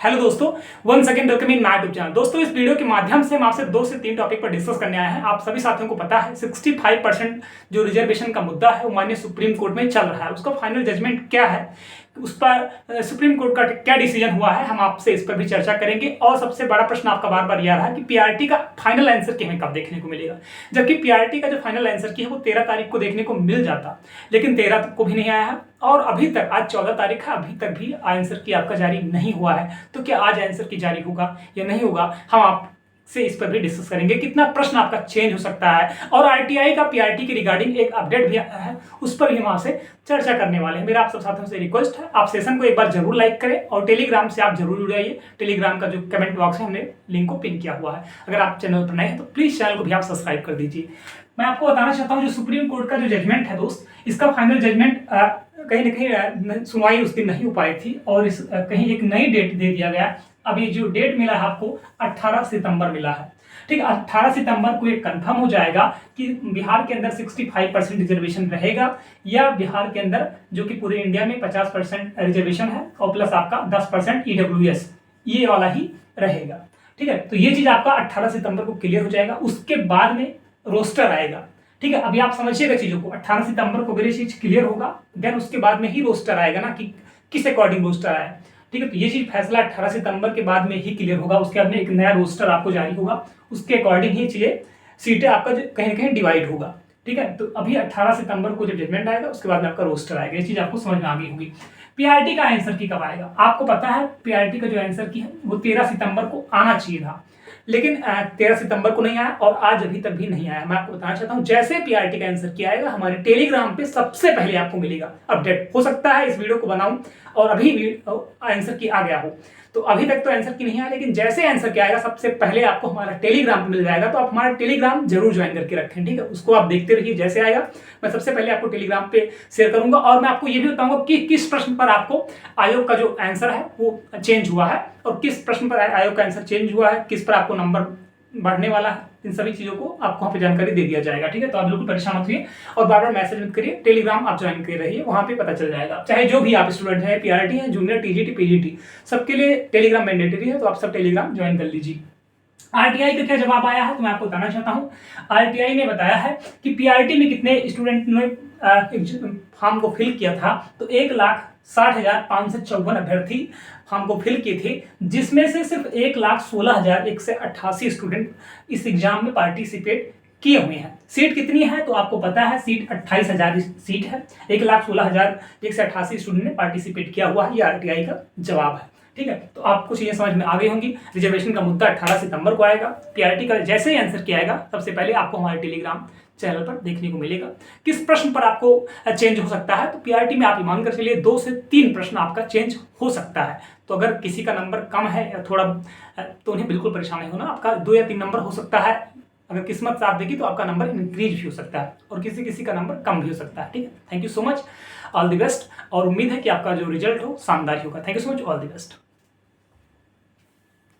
Hello दोस्तों, one second welcome in my YouTube channel. दोस्तों, इस वीडियो के माध्यम से हम आपसे 2 से 3 टॉपिक पर डिस्कस करने आए हैं। आप सभी साथियों को पता है 65% जो रिजर्वेशन का मुद्दा है वो माननीय सुप्रीम कोर्ट में चल रहा है। उसका फाइनल जजमेंट क्या है, उस पर सुप्रीम कोर्ट का क्या डिसीजन हुआ है, हम आपसे इस पर भी चर्चा करेंगे। और सबसे बड़ा प्रश्न आपका बार बार यह रहा है कि पीआरटी का फाइनल आंसर की हमें कब देखने को मिलेगा, जबकि पीआरटी का जो फाइनल आंसर की है वो 13 तारीख को देखने को मिल जाता, लेकिन 13 को भी नहीं आया है। और अभी तक आज 14 तारीख है, अभी तक भी आंसर की आपका जारी नहीं हुआ है। तो क्या आज आंसर की जारी होगा या नहीं होगा, हम आपसे इस पर भी डिस्कस करेंगे। कितना प्रश्न आपका चेंज हो सकता है, और आरटीआई का पीआरटी के रिगार्डिंग एक अपडेट भी आया है, उस पर भी हम आपसे चर्चा करने वाले हैं। मेरा आप सब साथियों से रिक्वेस्ट है, आप सेशन को एक बार जरूर लाइक करें और टेलीग्राम से आप जरूर जुड़ जाइए। टेलीग्राम का जो कमेंट बॉक्स है हमने लिंक को पिन किया हुआ है। अगर आप चैनल पर नए हैं तो प्लीज चैनल को भी आप सब्सक्राइब कर दीजिए। मैं आपको बताना चाहता हूँ जो सुप्रीम कोर्ट का जो जजमेंट है दोस्त, इसका फाइनल जजमेंट कहीं ना कहीं सुनवाई उस दिन नहीं हो पाई थी, और इस कहीं एक नई डेट दे दिया गया। अभी जो डेट मिला है आपको 18 सितंबर मिला है। ठीक है, 18 सितंबर को ये कंफर्म हो जाएगा कि बिहार के अंदर 65% रिजर्वेशन रहेगा, या बिहार के अंदर जो कि पूरे इंडिया में 50% रिजर्वेशन है और प्लस आपका 10% ईडब्ल्यूएस, ये वाला ही रहेगा। ठीक है, तो ये चीज आपका 18 सितंबर को क्लियर हो जाएगा। उसके बाद में रोस्टर आएगा। ठीक है, अभी आप समझिएगा चीजों को। 18 सितंबर को अगर ये चीज क्लियर होगा, देन उसके बाद में ही रोस्टर आएगा ना, कि किस अकॉर्डिंग रोस्टर आया। ठीक है, तो ये चीज फैसला 18 सितंबर के बाद में ही क्लियर होगा। उसके बाद में एक नया रोस्टर आपको जारी होगा, उसके अकॉर्डिंग ही चीजें सीटें आपका कहीं ना कहीं डिवाइड होगा। ठीक है, तो अभी 18 सितंबर को जब जजमेंट आएगा उसके बाद में आपका रोस्टर आएगा। ये चीज आपको समझ में आ गई होगी। पीआरटी का आंसर की कब आएगा, आपको पता है पीआरटी का जो आंसर की है वो 13 सितंबर को आना चाहिए था, लेकिन 13 सितंबर को नहीं आया और आज अभी तक भी नहीं आया। मैं आपको बताना चाहता हूं जैसे पीआरटी का आंसर किया आएगा हमारे टेलीग्राम पे सबसे पहले आपको मिलेगा अपडेट। हो सकता है इस वीडियो को बनाऊं और अभी आंसर की आ गया हो, तो अभी तक तो आंसर की नहीं आया, लेकिन जैसे आंसर की आएगा सबसे पहले आपको हमारा टेलीग्राम पे मिल जाएगा। तो आप हमारा टेलीग्राम जरूर ज्वाइन करके रखें। ठीक है, उसको आप देखते रहिए, जैसे आएगा मैं सबसे पहले आपको टेलीग्राम पे शेयर करूंगा। और मैं आपको ये भी बताऊंगा कि किस प्रश्न पर आपको आयोग का जो आंसर है वो चेंज हुआ है, और किस प्रश्न पर आयोग का आंसर चेंज हुआ है, किस पर आपको नंबर बढ़ने वाला है। इन सभी चीजों को आपको वहां पे जानकारी दे दिया जाएगा। ठीक है, तो आप बिल्कुल परेशान मत होइए और बार बार मैसेज मत करिए। टेलीग्राम आप ज्वाइन कर रहिए, वहां पे पता चल जाएगा। चाहे जो भी आप स्टूडेंट हैं, पीआरटी है, जूनियर, टीजीटी, पीजीटी, सबके लिए टेलीग्राम मैंडेटरी है, तो आप सब टेलीग्राम ज्वाइन कर लीजिए। आरटीआई का क्या जवाब आया है तो मैं आपको बताना चाहता हूं। आरटीआई ने बताया है कि पीआरटी में कितने स्टूडेंट ने फॉर्म को फिल किया था, तो 1,60,554 अभ्यर्थी फॉर्म को फिल किए थे, जिसमें से सिर्फ 1,16,188 स्टूडेंट इस एग्जाम में पार्टिसिपेट किए हुए हैं। सीट कितनी है तो आपको पता है, सीट 28,000 सीट है। 1,16,188 स्टूडेंट ने पार्टिसिपेट किया हुआ है, ये आरटीआई का जवाब है। ठीक है, तो आपको चीजें समझ में आ गई होंगी। रिजर्वेशन का मुद्दा 18 सितंबर को आएगा। पीआरटी का जैसे ही आंसर किया आएगा सबसे पहले आपको हमारे टेलीग्राम चैनल पर देखने को मिलेगा। किस प्रश्न पर आपको चेंज हो सकता है, तो पीआरटी में आप मान कर चलिए 2 से 3 प्रश्न आपका चेंज हो सकता है। तो अगर किसी का नंबर कम है या थोड़ा, तो उन्हें बिल्कुल परेशान नहीं होना। आपका 2 या 3 नंबर हो सकता है, अगर किस्मत साथ देगी तो आपका नंबर इंक्रीज भी हो सकता है, और किसी किसी का नंबर कम भी हो सकता है। ठीक है, thank you so much, all the best, और उम्मीद है कि आपका जो रिजल्ट हो शानदार होगा। Thank you so much, all the best.